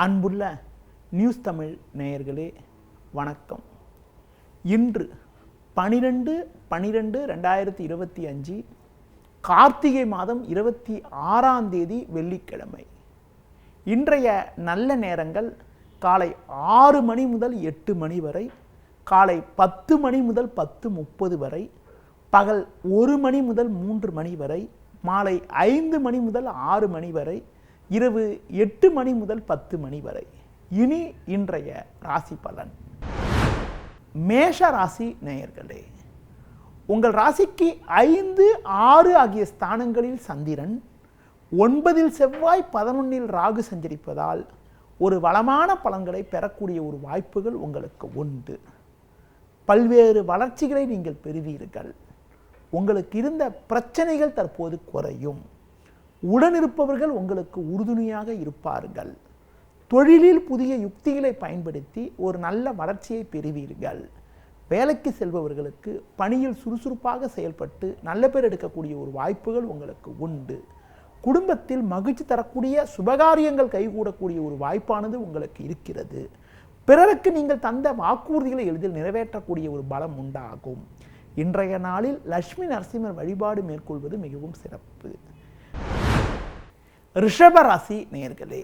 அன்புள்ள நியூஸ் தமிழ் நேயர்களே வணக்கம். இன்று 12/12/2025 கார்த்திகை மாதம் 26ஆம் தேதி வெள்ளிக்கிழமை. இன்றைய நல்ல நேரங்கள் காலை 6 மணி முதல் 8 மணி வரை, காலை 10 மணி முதல் 10:30 வரை, பகல் 1 மணி முதல் 3 மணி வரை, மாலை 5 மணி முதல் 6 மணி வரை, இரவு 8 மணி முதல் 10 மணி வரை. இனி இன்றைய ராசி பலன். மேஷ ராசி நேயர்களே, உங்கள் ராசிக்கு 5, 6 ஆகிய ஸ்தானங்களில் சந்திரன், 9இல் செவ்வாய், 11இல் ராகு சஞ்சரிப்பதால் ஒரு வளமான பலன்களை பெறக்கூடிய ஒரு வாய்ப்புகள் உங்களுக்கு உண்டு. பல்வேறு வளர்ச்சிகளை நீங்கள் பெறுவீர்கள். உங்களுக்கு இருந்த பிரச்சனைகள் தற்போது குறையும். உடனிருப்பவர்கள் உங்களுக்கு உறுதுணையாக இருப்பார்கள். தொழிலில் புதிய யுக்திகளை பயன்படுத்தி ஒரு நல்ல வளர்ச்சியை பெறுவீர்கள். வேலைக்கு செல்பவர்களுக்கு பணியில் சுறுசுறுப்பாக செயல்பட்டு நல்ல பேர் எடுக்கக்கூடிய ஒரு வாய்ப்புகள் உங்களுக்கு உண்டு. குடும்பத்தில் மகிழ்ச்சி தரக்கூடிய சுபகாரியங்கள் கைகூடக்கூடிய ஒரு வாய்ப்பானது உங்களுக்கு இருக்கிறது. பிறருக்கு நீங்கள் தந்த வாக்குறுதிகளை எளிதில் நிறைவேற்றக்கூடிய ஒரு பலம் உண்டாகும். இன்றைய நாளில் லட்சுமி நரசிம்மர் வழிபாடு மேற்கொள்வது மிகவும் சிறப்பு. ரிஷப ராசி நேயர்களே,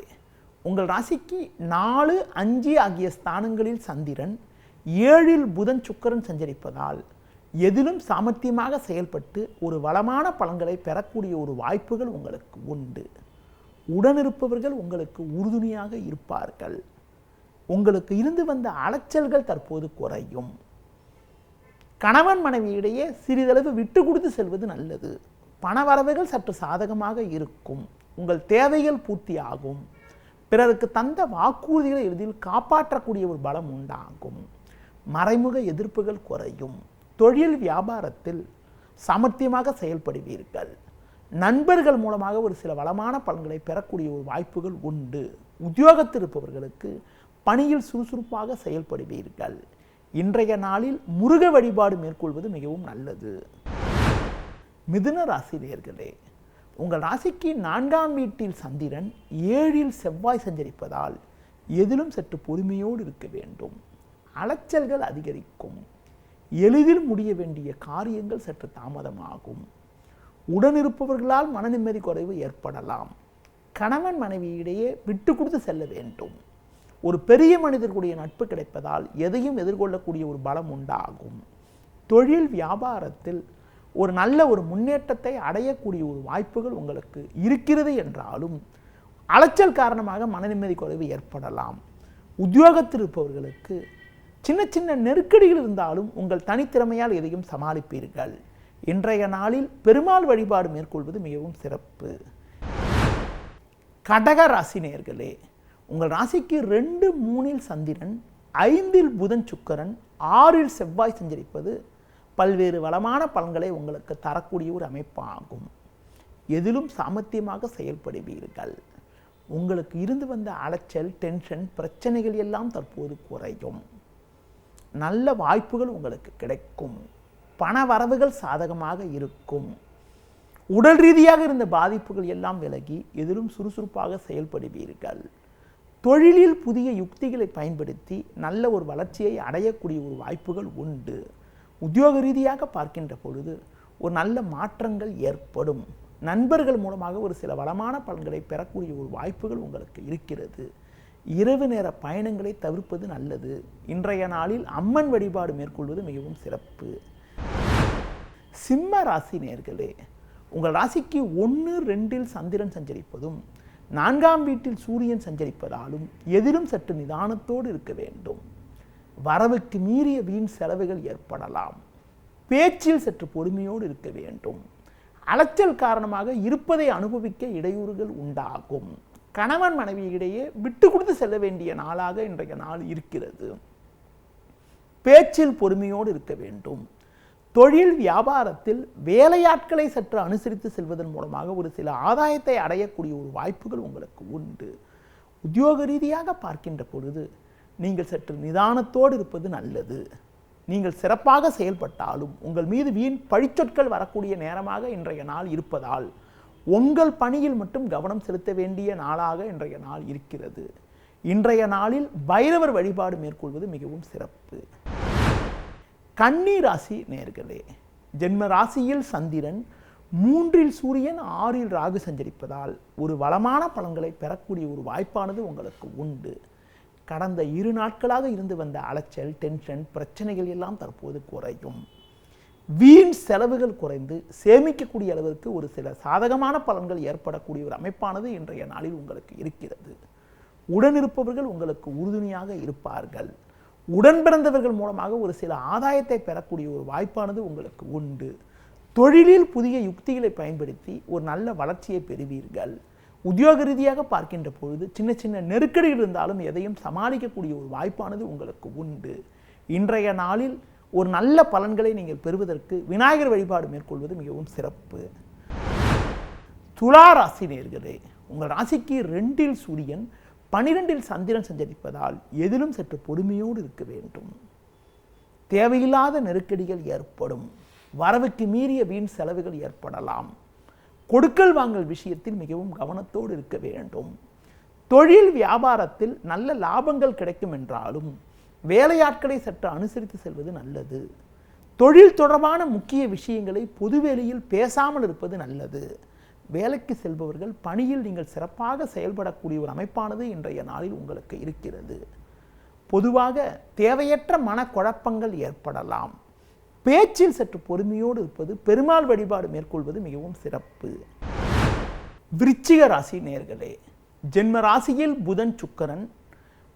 உங்கள் ராசிக்கு 4, 5 ஆகிய ஸ்தானங்களில் சந்திரன், 7இல் புதன், சுக்கிரன் சஞ்சரிப்பதால் எதிலும் சாமர்த்தியமாக செயல்பட்டு ஒரு வளமான பலன்களை பெறக்கூடிய ஒரு வாய்ப்புகள் உங்களுக்கு உண்டு. உடனிருப்பவர்கள் உங்களுக்கு உறுதுணையாக இருப்பார்கள். உங்களுக்கு இருந்து வந்த அலைச்சல்கள் தற்போது குறையும். கணவன் மனைவியிடையே சிறிதளவு விட்டு கொடுத்து செல்வது நல்லது. பணவரவுகள் சற்று சாதகமாக இருக்கும். உங்கள் தேவைகள் பூர்த்தியாகும். பிறருக்கு தந்த வாக்குறுதிகளை எளிதில் காப்பாற்றக்கூடிய ஒரு பலம் உண்டாகும். மறைமுக எதிர்ப்புகள் குறையும். தொழில் வியாபாரத்தில் சாமர்த்தியமாக செயல்படுவீர்கள். நண்பர்கள் மூலமாக ஒரு சில வளமான பலன்களை பெறக்கூடிய ஒரு வாய்ப்புகள் உண்டு. உத்தியோகத்தில் இருப்பவர்களுக்கு பணியில் சுறுசுறுப்பாக செயல்படுவீர்கள். இன்றைய நாளில் முருக வழிபாடு மேற்கொள்வது மிகவும் நல்லது. மிதுன ராசி நேயர்களே, உங்கள் ராசிக்கு 4ஆம் வீட்டில் சந்திரன், 7இல் செவ்வாய் சஞ்சரிப்பதால் எதிலும் சற்று பொறுமையோடு இருக்க வேண்டும். அலைச்சல்கள் அதிகரிக்கும். எளிதில் முடிய வேண்டிய காரியங்கள் சற்று தாமதமாகும். உடனிருப்பவர்களால் மன நிம்மதி குறைவு ஏற்படலாம். கணவன் மனைவியிடையே விட்டு கொடுத்து செல்ல வேண்டும். ஒரு பெரிய மனிதர்களுடைய நட்பு கிடைப்பதால் எதையும் எதிர்கொள்ளக்கூடிய ஒரு பலம் உண்டாகும். தொழில் வியாபாரத்தில் ஒரு நல்ல ஒரு முன்னேற்றத்தை அடையக்கூடிய ஒரு வாய்ப்புகள் உங்களுக்கு இருக்கிறது என்றாலும் அலைச்சல் காரணமாக மன நிம்மதி குறைவு ஏற்படலாம். உத்தியோகத்தில் இருப்பவர்களுக்கு சின்ன சின்ன நெருக்கடிகள் இருந்தாலும் உங்கள் தனித்திறமையால் எதையும் சமாளிப்பீர்கள். இன்றைய நாளில் பெருமாள் வழிபாடு மேற்கொள்வது மிகவும் சிறப்பு. கடக ராசி நேயர்களே, உங்கள் ராசிக்கு 2, 3இல் சந்திரன், 5இல் புதன், சுக்கிரன், 6இல் செவ்வாய் சஞ்சரிப்பது பல்வேறு வளமான பலன்களை உங்களுக்கு தரக்கூடிய ஒரு அமைப்பாகும். எதிலும் சாமர்த்தியமாக செயல்படுவீர்கள். உங்களுக்கு இருந்து வந்த அலைச்சல், டென்ஷன், பிரச்சனைகள் எல்லாம் தற்போது குறையும். நல்ல வாய்ப்புகள் உங்களுக்கு கிடைக்கும். பண வரவுகள் சாதகமாக இருக்கும். உடல் ரீதியாக இருந்த பாதிப்புகள் எல்லாம் விலகி எதிலும் சுறுசுறுப்பாக செயல்படுவீர்கள். தொழிலில் புதிய யுக்திகளை பயன்படுத்தி நல்ல ஒரு வளர்ச்சியை அடையக்கூடிய ஒரு வாய்ப்புகள் உண்டு. உத்தியோக ரீதியாக பார்க்கின்ற பொழுது ஒரு நல்ல மாற்றங்கள் ஏற்படும். நண்பர்கள் மூலமாக ஒரு சில வளமான பலன்களை பெறக்கூடிய ஒரு வாய்ப்புகள் உங்களுக்கு இருக்கிறது. இரவு நேர பயணங்களை தவிர்ப்பது நல்லது. இன்றைய நாளில் அம்மன் வழிபாடு மேற்கொள்வது மிகவும் சிறப்பு. சிம்ம ராசி நேயர்களே, உங்கள் ராசிக்கு 1, 2இல் சந்திரன் சஞ்சரிப்பதும் 4ஆம் வீட்டில் சூரியன் சஞ்சரிப்பதாலும் எதிலும் சற்று நிதானத்தோடு இருக்க வேண்டும். வரவுக்கு மீறிய வீண் செலவுகள் ஏற்படலாம். பேச்சில் சற்று பொறுமையோடு இருக்க வேண்டும். அலைச்சல் காரணமாக இருப்பதை அனுபவிக்க இடையூறுகள் உண்டாகும். கணவன் மனைவியிடையே விட்டு கொடுத்து செல்ல வேண்டிய நாளாக இன்றைய நாள் இருக்கிறது. பேச்சில் பொறுமையோடு இருக்க வேண்டும். தொழில் வியாபாரத்தில் வேலையாட்களை சற்று அனுசரித்து செல்வதன் மூலமாக ஒரு சில ஆதாயத்தை அடையக்கூடிய ஒரு வாய்ப்புகள் உங்களுக்கு உண்டு. உத்தியோக ரீதியாக பார்க்கின்ற பொழுது நீங்கள் சற்று நிதானத்தோடு இருப்பது நல்லது. நீங்கள் சிறப்பாக செயல்பட்டாலும் உங்கள் மீது வீண் பழிச்சொற்கள் வரக்கூடிய நேரமாக இன்றைய நாள் இருப்பதால் உங்கள் பணியில் மட்டும் கவனம் செலுத்த வேண்டிய நாளாக இன்றைய நாள் இருக்கிறது. இன்றைய நாளில் பைரவர் வழிபாடு மேற்கொள்வது மிகவும் சிறப்பு. கன்னி ராசி நேயர்களே, ஜென்ம ராசியில் சந்திரன், 3இல் சூரியன், 6இல் ராகு சஞ்சரிப்பதால் ஒரு வளமான பலன்களை பெறக்கூடிய ஒரு வாய்ப்பானது உங்களுக்கு உண்டு. கடந்த 2 நாட்களாக இருந்து வந்த அலைச்சல், டென்ஷன், பிரச்சனைகள் எல்லாம் தற்போது குறையும். வீண் செலவுகள் குறைந்து சேமிக்கக்கூடிய அளவிற்கு ஒரு சில சாதகமான பலன்கள் ஏற்படக்கூடிய ஒரு அமைப்பானது இன்றைய நாளில் உங்களுக்கு இருக்கிறது. உடனிருப்பவர்கள் உங்களுக்கு உறுதுணையாக இருப்பார்கள். உடன் பிறந்தவர்கள் மூலமாக ஒரு சில ஆதாயத்தை பெறக்கூடிய ஒரு வாய்ப்பானது உங்களுக்கு உண்டு. தொழிலில் புதிய யுக்திகளை பயன்படுத்தி ஒரு நல்ல வளர்ச்சியை பெறுவீர்கள். உத்தியோக ரீதியாக பார்க்கின்ற பொழுது சின்ன சின்ன நெருக்கடிகள் இருந்தாலும் எதையும் சமாளிக்கக்கூடிய ஒரு வாய்ப்பானது உங்களுக்கு உண்டு. இன்றைய நாளில் ஒரு நல்ல பலன்களை நீங்கள் பெறுவதற்கு விநாயகர் வழிபாடு மேற்கொள்வது மிகவும் சிறப்பு. துலா ராசி நேயர்களே, உங்கள் ராசிக்கு 2இல் சூரியன், 12இல் சந்திரன் சஞ்சரிப்பதால் எதிலும் சற்று பொறுமையோடு இருக்க வேண்டும். தேவையில்லாத நெருக்கடிகள் ஏற்படும். வரவுக்கு மீறிய வீண் செலவுகள் ஏற்படலாம். கொடுக்கல் வாங்கல் விஷயத்தில் மிகவும் கவனத்தோடு இருக்க வேண்டும். தொழில் வியாபாரத்தில் நல்ல லாபங்கள் கிடைக்கும் என்றாலும் வேலையாட்களை சற்று அனுசரித்து செல்வது நல்லது. தொழில் தொடர்பான முக்கிய விஷயங்களை பொதுவெளியில் பேசாமல் இருப்பது நல்லது. வேலைக்கு செல்பவர்கள் பணியில் நீங்கள் சிறப்பாக செயல்படக்கூடிய ஒரு அமைப்பானது இன்றைய நாளில் உங்களுக்கு இருக்கிறது. பொதுவாக தேவையற்ற மனக்குழப்பங்கள் ஏற்படலாம். பேச்சில் சற்று பொறுமையோடு இருப்பது, பெருமாள் வழிபாடு மேற்கொள்வது மிகவும் சிறப்பு. விருச்சிக ராசி நேயர்களே, ஜென்ம ராசியில் புதன், சுக்கிரன்,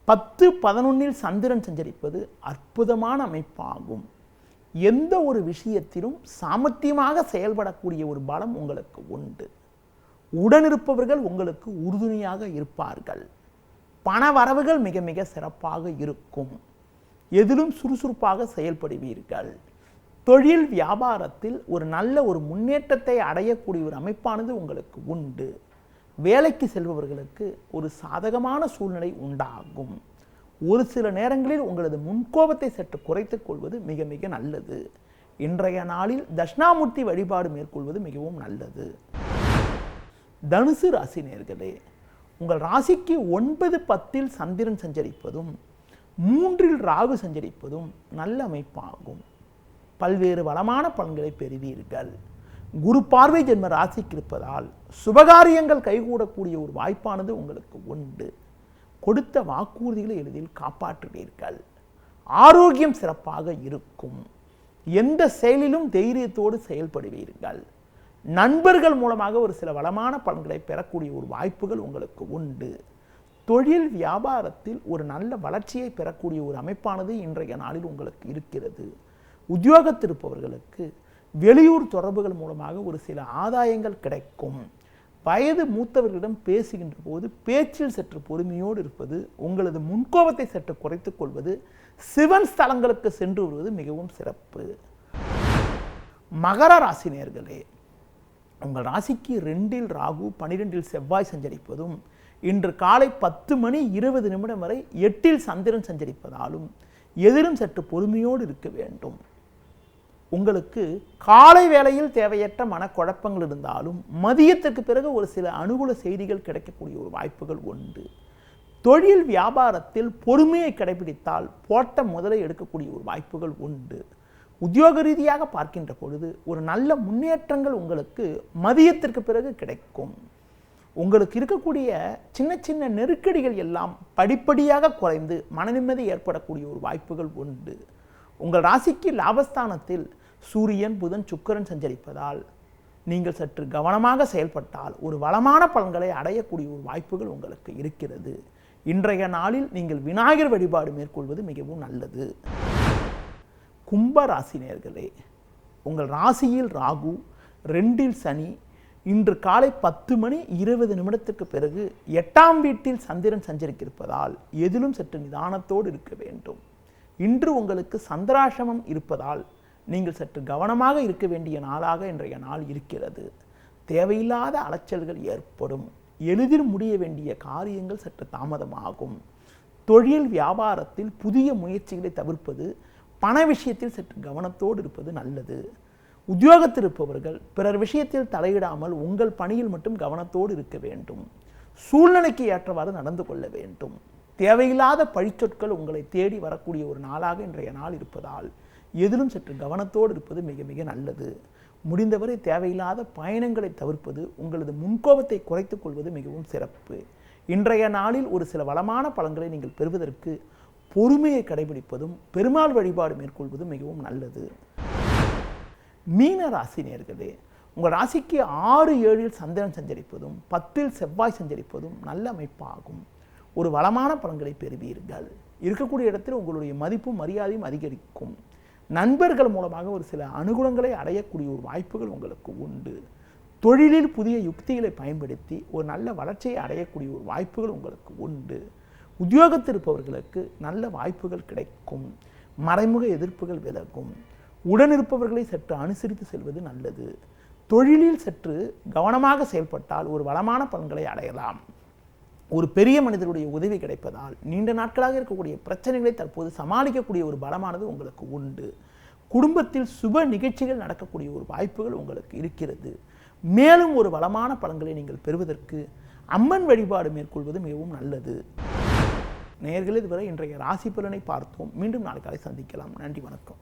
10, 11இல் சந்திரன் சஞ்சரிப்பது அற்புதமான அமைப்பாகும். எந்த ஒரு விஷயத்திலும் சாமர்த்தியமாக செயல்படக்கூடிய ஒரு பலம் உங்களுக்கு உண்டு. உடனிருப்பவர்கள் உங்களுக்கு உறுதுணையாக இருப்பார்கள். பண வரவுகள் மிக மிக சிறப்பாக இருக்கும். எதிலும் சுறுசுறுப்பாக செயல்படுவீர்கள். தொழில் வியாபாரத்தில் ஒரு நல்ல ஒரு முன்னேற்றத்தை அடையக்கூடிய ஒரு அமைப்பானது உங்களுக்கு உண்டு. வேலைக்கு செல்பவர்களுக்கு ஒரு சாதகமான சூழ்நிலை உண்டாகும். ஒரு சில நேரங்களில் உங்களது முன்கோபத்தை சற்று குறைத்துக் கொள்வது மிக மிக நல்லது. இன்றைய நாளில் தட்சிணாமூர்த்தி வழிபாடு மேற்கொள்வது மிகவும் நல்லது. தனுசு ராசி நேயர்களே, உங்கள் ராசிக்கு 9, 10இல் சந்திரன் சஞ்சரிப்பதும் 3இல் ராகு சஞ்சரிப்பதும் நல்ல அமைப்பாகும். பல்வேறு வளமான பலன்களை பெறுவீர்கள். குரு பார்வை ஜென்ம ராசிக்கு இருப்பதால் சுபகாரியங்கள் கைகூடக்கூடிய ஒரு வாய்ப்பானது உங்களுக்கு உண்டு. கொடுத்த வாக்குறுதிகளை எளிதில் காப்பாற்றுவீர்கள். ஆரோக்கியம் சிறப்பாக இருக்கும். எந்த செயலிலும் தைரியத்தோடு செயல்படுவீர்கள். நண்பர்கள் மூலமாக ஒரு சில வளமான பலன்களை பெறக்கூடிய ஒரு வாய்ப்புகள் உங்களுக்கு உண்டு. தொழில் வியாபாரத்தில் ஒரு நல்ல வளர்ச்சியை பெறக்கூடிய ஒரு அமைப்பானது இன்றைய நாளில் உங்களுக்கு இருக்கிறது. உத்தியோகத்திருப்பவர்களுக்கு வெளியூர் தொடர்புகள் மூலமாக ஒரு சில ஆதாயங்கள் கிடைக்கும். வயது மூத்தவர்களிடம் பேசுகின்ற போது பேச்சில் சற்று பொறுமையோடு இருப்பது, உங்களது முன்கோபத்தை சற்று குறைத்துக் கொள்வது, சிவன் ஸ்தலங்களுக்கு சென்று வருவது மிகவும் சிறப்பு. மகர ராசி நேயர்களே, உங்கள் ராசிக்கு 2இல் ராகு, 12இல் செவ்வாய் சஞ்சரிப்பதும் இன்று காலை 10:20 வரை 8இல் சந்திரன் சஞ்சரிப்பதாலும் எதிலும் சற்று பொறுமையோடு இருக்க வேண்டும். உங்களுக்கு காலை வேளையில் தேவையற்ற மனக்குழப்பங்கள் இருந்தாலும் மதியத்துக்கு பிறகு ஒரு சில அனுகூல செய்திகள் கிடைக்கக்கூடிய ஒரு வாய்ப்புகள் உண்டு. தொழில் வியாபாரத்தில் பொறுமையை கடைபிடித்தால் போட்ட முதலை எடுக்கக்கூடிய ஒரு வாய்ப்புகள் உண்டு. உத்தியோக ரீதியாக பார்க்கின்ற பொழுது ஒரு நல்ல முன்னேற்றங்கள் உங்களுக்கு மதியத்திற்கு பிறகு கிடைக்கும். உங்களுக்கு இருக்கக்கூடிய சின்ன சின்ன நெருக்கடிகள் எல்லாம் படிப்படியாக குறைந்து மனநிம்மதி ஏற்படக்கூடிய ஒரு வாய்ப்புகள் உண்டு. உங்கள் ராசிக்கு லாபஸ்தானத்தில் சூரியன், புதன், சுக்கிரன் சஞ்சரிப்பதால் நீங்கள் சற்று கவனமாக செயல்பட்டால் ஒரு வளமான பலன்களை அடையக்கூடிய ஒரு வாய்ப்புகள் உங்களுக்கு இருக்கிறது. இன்றைய நாளில் நீங்கள் விநாயகர் வழிபாடு மேற்கொள்வது மிகவும் நல்லது. கும்ப ராசி நேயர்களே, உங்கள் ராசியில் ராகு, 2இல் சனி, இன்று காலை 10:20 பிறகு 8ஆம் வீட்டில் சந்திரன் சஞ்சரித்திருப்பதால் எதிலும் சற்று நிதானத்தோடு இருக்க வேண்டும். இன்று உங்களுக்கு சந்திராசிரமம் இருப்பதால் நீங்கள் சற்று கவனமாக இருக்க வேண்டிய நாளாக இன்றைய நாள் இருக்கிறது. தேவையில்லாத அலைச்சல்கள் ஏற்படும். எளிதில் முடிய வேண்டிய காரியங்கள் சற்று தாமதமாகும். தொழில் வியாபாரத்தில் புதிய முயற்சிகளை தவிர்ப்பது, பண விஷயத்தில் சற்று கவனத்தோடு இருப்பது நல்லது. உத்தியோகத்தில் இருப்பவர்கள் பிறர் விஷயத்தில் தலையிடாமல் உங்கள் பணியில் மட்டும் கவனத்தோடு இருக்க வேண்டும். சூழ்நிலைக்கு ஏற்றவாறு நடந்து கொள்ள வேண்டும். தேவையில்லாத பழிச்சொற்கள் உங்களை தேடி வரக்கூடிய ஒரு நாளாக இன்றைய நாள் இருப்பதால் எதிலும் சற்று கவனத்தோடு இருப்பது மிக மிக நல்லது. முடிந்தவரை தேவையில்லாத பயணங்களை தவிர்ப்பது, உங்களது முன்கோபத்தை குறைத்துக் கொள்வது மிகவும் சிறப்பு. இன்றைய நாளில் ஒரு சில வளமான பலன்களை நீங்கள் பெறுவதற்கு பொறுமையை கடைபிடிப்பதும் பெருமாள் வழிபாடு மேற்கொள்வதும் மிகவும் நல்லது. மீன ராசி நேயர்களே, உங்கள் ராசிக்கு 6, 7 சந்திரன் சஞ்சரிப்பதும் 10 செவ்வாய் சஞ்சரிப்பதும் நல்ல அமைப்பாகும். ஒரு வளமான பலன்களை பெறுவீர்கள். இருக்கக்கூடிய இடத்தில் உங்களுடைய மதிப்பும் மரியாதையும் அதிகரிக்கும். நண்பர்கள் மூலமாக ஒரு சில அனுகூலங்களை அடையக்கூடிய ஒரு வாய்ப்புகள் உங்களுக்கு உண்டு. தொழிலில் புதிய யுக்திகளை பயன்படுத்தி ஒரு நல்ல வளர்ச்சியை அடையக்கூடிய ஒரு வாய்ப்புகள் உங்களுக்கு உண்டு. உத்தியோகத்தில் இருப்பவர்களுக்கு நல்ல வாய்ப்புகள் கிடைக்கும். மறைமுக எதிர்ப்புகள் விலகும். உடனிருப்பவர்களை சற்று அனுசரித்து செல்வது நல்லது. தொழிலில் சற்று கவனமாக செயல்பட்டால் ஒரு வளமான பலன்களை அடையலாம். ஒரு பெரிய மனிதருடைய உதவி கிடைப்பதால் நீண்ட நாட்களாக இருக்கக்கூடிய பிரச்சனைகளை தற்போது சமாளிக்கக்கூடிய ஒரு பலமானது உங்களுக்கு உண்டு. குடும்பத்தில் சுப நிகழ்ச்சிகள் நடக்கக்கூடிய ஒரு வாய்ப்புகள் உங்களுக்கு இருக்கிறது. மேலும் ஒரு வளமான பலன்களை நீங்கள் பெறுவதற்கு அம்மன் வழிபாடு மேற்கொள்வது மிகவும் நல்லது. நேயர்களே, இதுவரை இன்றைய ராசி பலனை பார்த்தோம். மீண்டும் நாளை காலை சந்திக்கலாம். நன்றி, வணக்கம்.